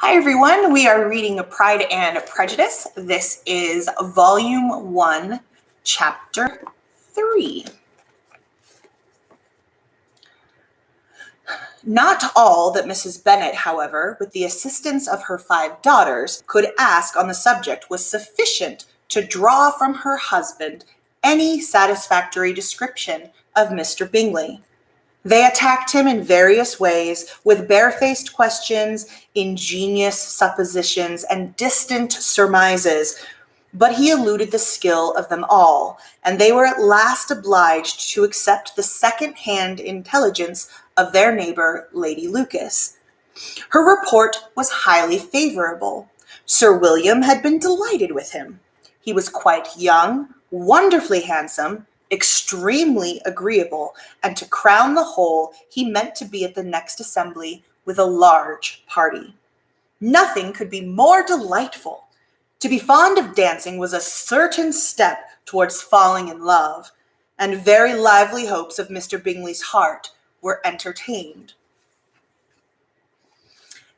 Hi everyone, we are reading Pride and Prejudice. This is Volume 1, Chapter 3. Not all that Mrs. Bennet, however, with the assistance of her 5 daughters, could ask on the subject was sufficient to draw from her husband any satisfactory description of Mr. Bingley. They attacked him in various ways, with barefaced questions, ingenious suppositions, and distant surmises, but he eluded the skill of them all, and they were at last obliged to accept the second-hand intelligence of their neighbor, Lady Lucas. Her report was highly favorable. Sir William had been delighted with him. He was quite young, wonderfully handsome, extremely agreeable, and to crown the whole, he meant to be at the next assembly with a large party. Nothing could be more delightful. To be fond of dancing was a certain step towards falling in love, and very lively hopes of Mr. Bingley's heart were entertained.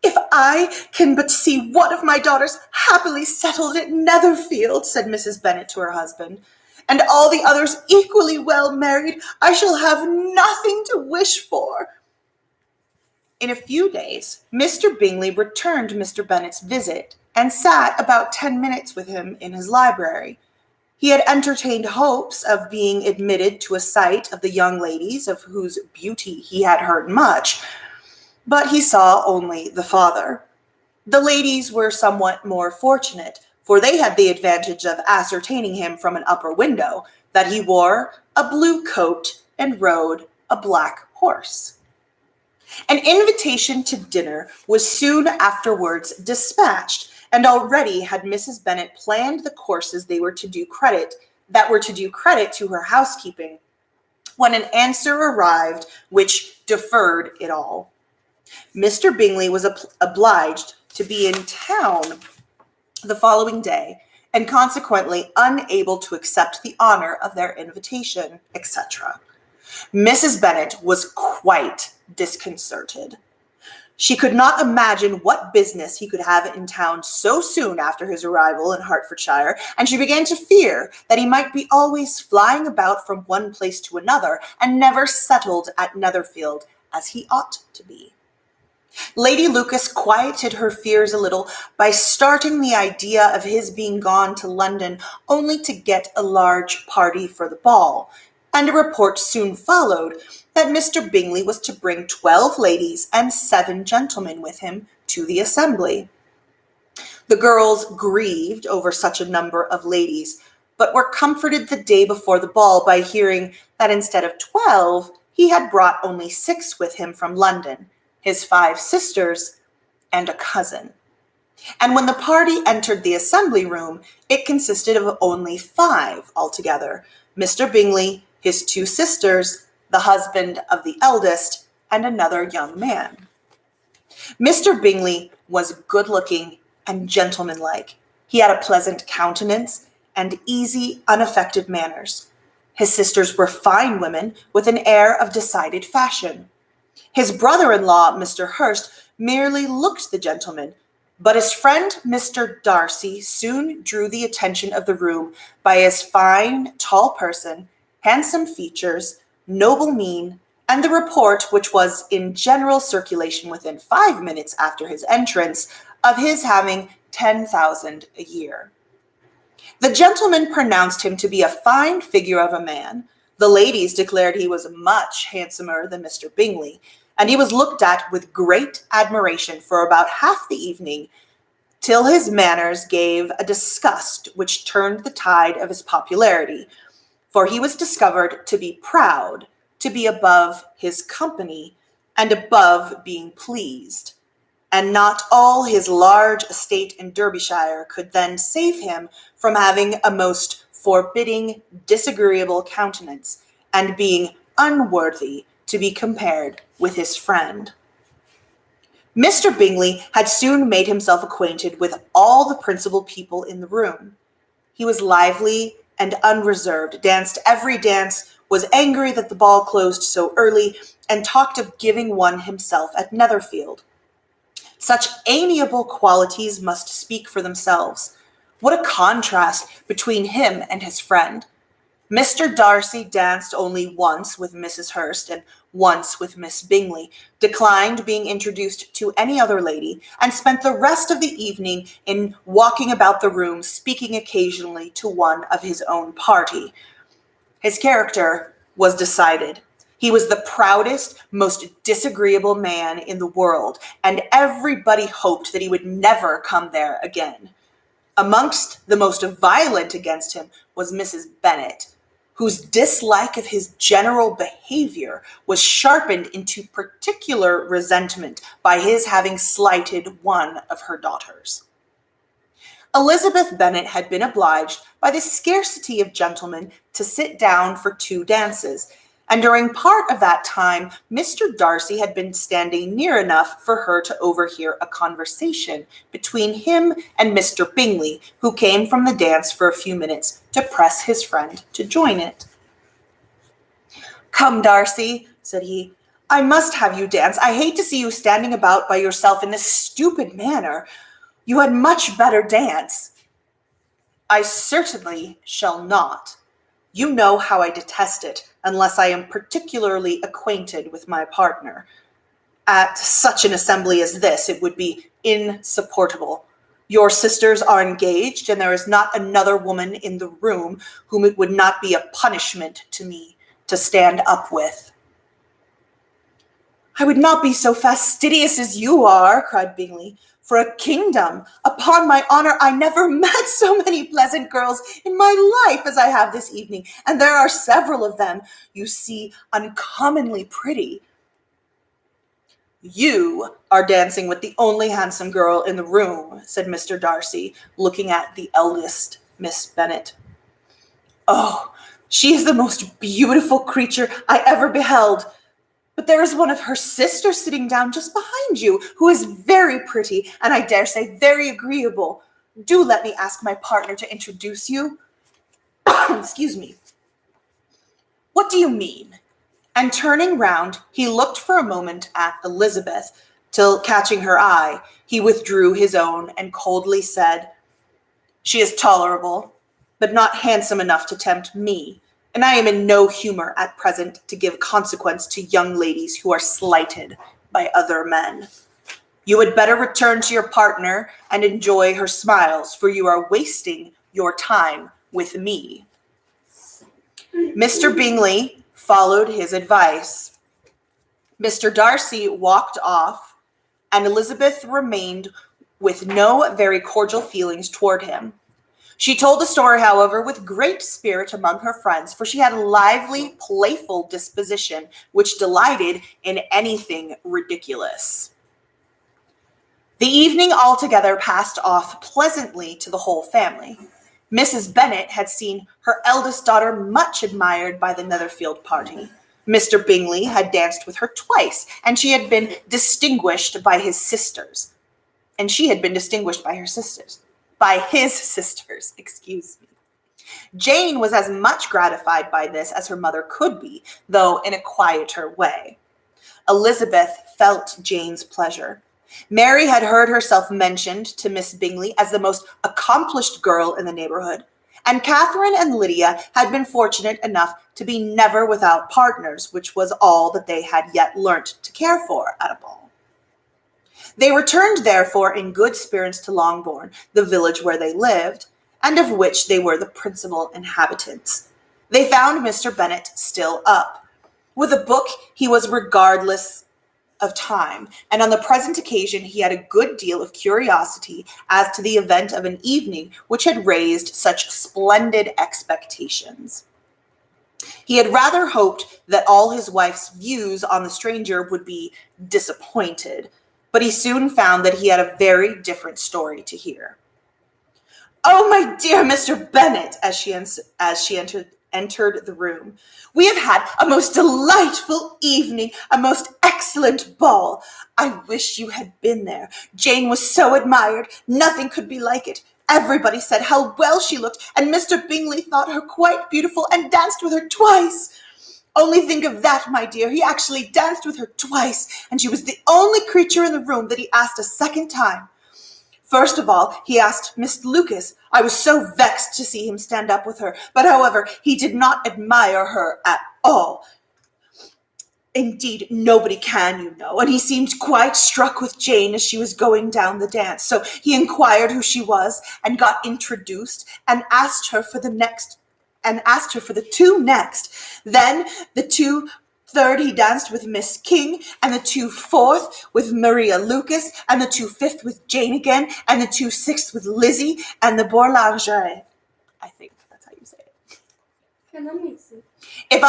"If I can but see one of my daughters happily settled at Netherfield," said Mrs. Bennet to her husband, "and all the others equally well married, I shall have nothing to wish for." In a few days, Mr. Bingley returned Mr. Bennet's visit, and sat about 10 minutes with him in his library. He had entertained hopes of being admitted to a sight of the young ladies, of whose beauty he had heard much, but he saw only the father. The ladies were somewhat more fortunate, for they had the advantage of ascertaining him from an upper window, that he wore a blue coat and rode a black horse. An invitation to dinner was soon afterwards dispatched, and already had Mrs. Bennet planned the courses that were to do credit to her housekeeping, when an answer arrived which deferred it all. Mr. Bingley was obliged to be in town the following day, and consequently unable to accept the honor of their invitation, etc. Mrs. Bennet was quite disconcerted. She could not imagine what business he could have in town so soon after his arrival in Hertfordshire, and she began to fear that he might be always flying about from one place to another, and never settled at Netherfield, as he ought to be. Lady Lucas quieted her fears a little by starting the idea of his being gone to London only to get a large party for the ball, and a report soon followed that Mr. Bingley was to bring 12 ladies and 7 gentlemen with him to the assembly. The girls grieved over such a number of ladies, but were comforted the day before the ball by hearing that instead of 12, he had brought only 6 with him from London, his 5 sisters, and a cousin. And when the party entered the assembly room, it consisted of only 5 altogether: Mr. Bingley, his 2 sisters, the husband of the eldest, and another young man. Mr. Bingley was good-looking and gentlemanlike. He had a pleasant countenance and easy, unaffected manners. His sisters were fine women with an air of decided fashion. His brother-in-law, Mr. Hurst, merely looked the gentleman, but his friend Mr. Darcy soon drew the attention of the room by his fine, tall person, handsome features, noble mien, and the report, which was in general circulation within 5 minutes after his entrance, of his having 10,000 a year. The gentlemen pronounced him to be a fine figure of a man. The ladies declared he was much handsomer than Mr. Bingley, and he was looked at with great admiration for about half the evening, till his manners gave a disgust which turned the tide of his popularity, for he was discovered to be proud, to be above his company, and above being pleased. And not all his large estate in Derbyshire could then save him from having a most forbidding, disagreeable countenance, and being unworthy to be compared with his friend. Mr. Bingley had soon made himself acquainted with all the principal people in the room. He was lively and unreserved, danced every dance, was angry that the ball closed so early, and talked of giving one himself at Netherfield. Such amiable qualities must speak for themselves. What a contrast between him and his friend. Mr. Darcy danced only once with Mrs. Hurst and once with Miss Bingley, declined being introduced to any other lady, and spent the rest of the evening in walking about the room, speaking occasionally to one of his own party. His character was decided. He was the proudest, most disagreeable man in the world, and everybody hoped that he would never come there again. Amongst the most violent against him was Mrs. Bennet, whose dislike of his general behavior was sharpened into particular resentment by his having slighted one of her daughters. Elizabeth Bennet had been obliged by the scarcity of gentlemen to sit down for 2 dances, and during part of that time Mr. Darcy had been standing near enough for her to overhear a conversation between him and Mr. Bingley, who came from the dance for a few minutes to press his friend to join it. "Come, Darcy," said he, "I must have you dance. I hate to see you standing about by yourself in this stupid manner. You had much better dance." "I certainly shall not. You know how I detest it, unless I am particularly acquainted with my partner. At such an assembly as this, it would be insupportable. Your sisters are engaged, and there is not another woman in the room whom it would not be a punishment to me to stand up with." "I would not be so fastidious as you are," cried Bingley, "for a kingdom. Upon my honor, I never met so many pleasant girls in my life as I have this evening, and there are several of them, you see, uncommonly pretty." "You are dancing with the only handsome girl in the room," said Mr. Darcy, looking at the eldest Miss Bennet. "Oh, she is the most beautiful creature I ever beheld. But there is one of her sisters sitting down just behind you, who is very pretty, and I dare say very agreeable. Do let me ask my partner to introduce you." Excuse me. "What do you mean?" And turning round, he looked for a moment at Elizabeth, till, catching her eye, he withdrew his own and coldly said, "She is tolerable, but not handsome enough to tempt me, and I am in no humor at present to give consequence to young ladies who are slighted by other men. You had better return to your partner and enjoy her smiles, for you are wasting your time with me." Mr. Bingley followed his advice. Mr. Darcy walked off, and Elizabeth remained with no very cordial feelings toward him. She told the story, however, with great spirit among her friends, for she had a lively, playful disposition which delighted in anything ridiculous. The evening altogether passed off pleasantly to the whole family. Mrs. Bennet had seen her eldest daughter much admired by the Netherfield party. Mr. Bingley had danced with her twice, and she had been distinguished by his sisters. And she had been distinguished by her sisters. By his sisters, excuse me. Jane was as much gratified by this as her mother could be, though in a quieter way. Elizabeth felt Jane's pleasure. Mary had heard herself mentioned to Miss Bingley as the most accomplished girl in the neighborhood, and Catherine and Lydia had been fortunate enough to be never without partners, which was all that they had yet learnt to care for at a ball. They returned, therefore, in good spirits to Longbourn, the village where they lived, and of which they were the principal inhabitants. They found Mr. Bennet still up. With a book he was regardless of time, and on the present occasion he had a good deal of curiosity as to the event of an evening which had raised such splendid expectations. He had rather hoped that all his wife's views on the stranger would be disappointed, but he soon found that he had a very different story to hear. "Oh, my dear Mr. Bennet," as she entered the room, "we have had a most delightful evening, a most excellent ball. I wish you had been there. Jane was so admired, nothing could be like it. Everybody said how well she looked, and Mr. Bingley thought her quite beautiful and danced with her twice. Only think of that, my dear. He actually danced with her twice, and she was the only creature in the room that he asked a second time. First of all, he asked Miss Lucas. I was so vexed to see him stand up with her, but however, he did not admire her at all. Indeed, nobody can, you know, and he seemed quite struck with Jane as she was going down the dance. So he inquired who she was and got introduced and asked her for the two next. Then the two third he danced with Miss King, and the two fourth with Maria Lucas, and the two fifth with Jane again, and the two sixth with Lizzie and the Boulanger. I think that's how you say it. And that makes it. If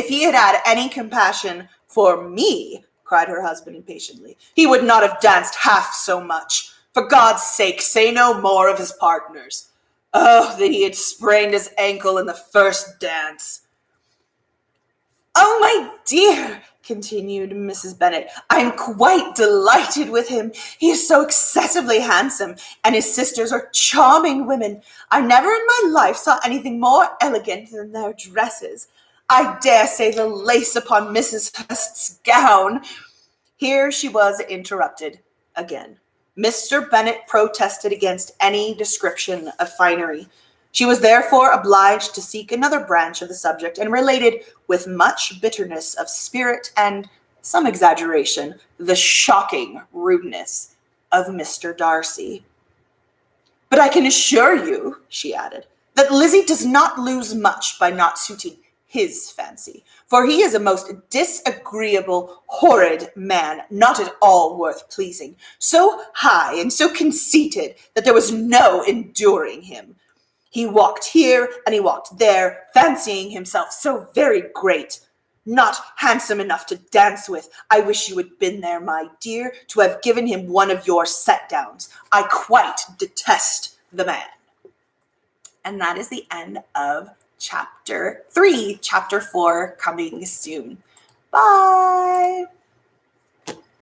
he had had any compassion for me, cried her husband impatiently, he would not have danced half so much. For God's sake, say no more of his partners. Oh, that he had sprained his ankle in the first dance. Oh, my dear, continued Mrs. Bennet, I am quite delighted with him. He is so excessively handsome, and his sisters are charming women. I never in my life saw anything more elegant than their dresses. I dare say the lace upon Mrs. Hurst's gown. Here she was interrupted again. Mr. Bennet protested against any description of finery. She was therefore obliged to seek another branch of the subject, and related, with much bitterness of spirit and some exaggeration, the shocking rudeness of Mr. Darcy. But I can assure you, she added, that Lizzie does not lose much by not suiting his fancy, for he is a most disagreeable, horrid man, not at all worth pleasing, so high and so conceited that there was no enduring him. He walked here and he walked there, fancying himself so very great. Not handsome enough to dance with. I wish you had been there, my dear, to have given him one of your set-downs. I quite detest the man. And that is the end of chapter 3. Chapter 4 coming soon. Bye.